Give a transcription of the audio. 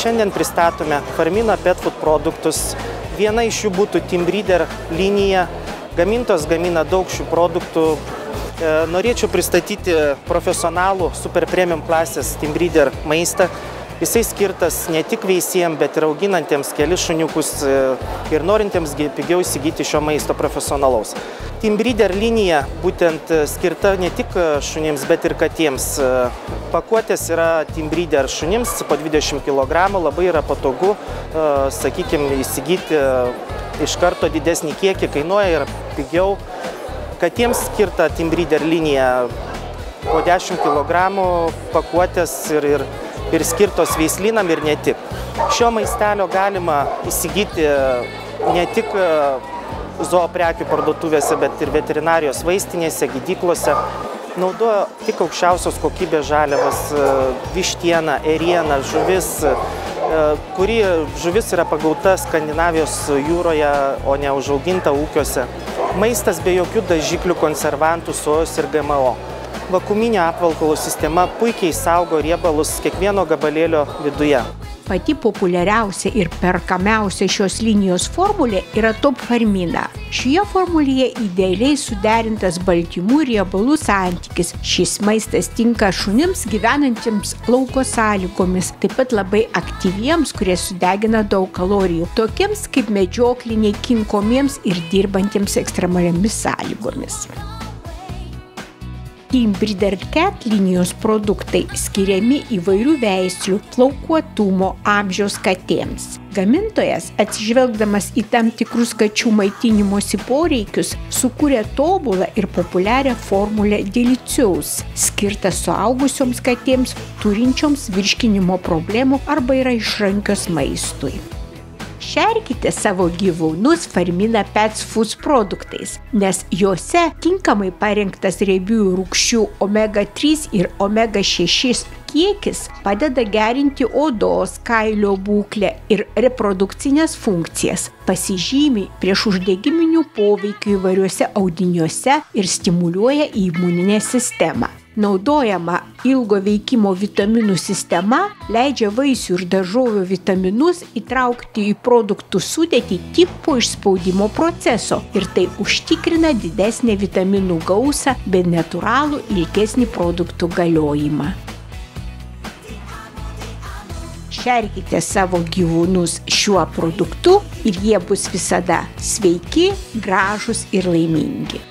Šiandien pristatome Farmina Pet Food produktus. Viena iš jų būtų Team Breeder linija. Gamintos gamina daug šių produktų. Norėčiau pristatyti profesionalų super premium klasės Team Breeder maistą. Jisai skirtas ne tik veisėjams, bet ir auginantiems kelis šuniukus ir norintiems pigiau įsigyti šio maisto profesionalaus. Team Breeder linija būtent skirta ne tik šunims, bet ir katėms. Pakuotės yra Team Breeder šunims po 20 kg, labai yra patogu, sakykime, įsigyti iš karto didesnį kiekį, kainuoja ir pigiau. Katėms skirta Team Breeder linija po 10 kg pakuotės ir skirtos veislinam ir ne tik. Šio maistelio galima įsigyti ne tik zooprekių parduotuvėse, bet ir veterinarijos vaistinėse, gydyklose. Naudoja tik aukščiausios kokybės žaliavas, vištieną, ėrieną, žuvis, kuri žuvis yra pagauta Skandinavijos jūroje, o ne užauginta ūkiuose. Maistas be jokių dažiklių, konservantų, sojos ir GMO. Vakuuminė apvalkalo sistema puikiai saugo riebalus kiekvieno gabalėlio viduje. Pati populiariausia ir perkamiausia šios linijos formulė yra Top Farmina. Šioje formulėje idealiai suderintas baltymų ir riebalų santykis. Šis maistas tinka šunims gyvenantiems lauko sąlygomis, taip pat labai aktyviems, kurie sudegina daug kalorijų, tokiems kaip medžiokliniai, kinkomiems ir dirbantiems ekstremaliomis sąlygomis. Team Breeder Cat linijos produktai skiriami įvairių veislių, plaukuotumo, amžiaus katėms. Gamintojas, atsižvelgdamas į tam tikrus kačių maitinimosi poreikius, sukūrė tobulą ir populiarią formulę Delicious, skirtą suaugusioms katėms, turinčioms virškinimo problemų arba yra išrankios maistui. Šerkite savo gyvūnus Farmina Pet Food produktais, nes juose tinkamai parengtas riebiųjų rūgščių omega-3 ir omega-6 kiekis padeda gerinti odos, kailio būklę ir reprodukcinės funkcijas, pasižymi priešuždegiminių poveikių įvairiuose audiniuose ir stimuliuoja imuninę sistemą. Naudojama ilgo veikimo vitaminų sistema leidžia vaisių ir daržovių vitaminus įtraukti į produktų sudėtį tik po išspaudimo proceso ir tai užtikrina didesnę vitaminų gausą bei natūralų ilgesnį produktų galiojimą. Šerkite savo gyvūnus šiuo produktu ir jie bus visada sveiki, gražūs ir laimingi.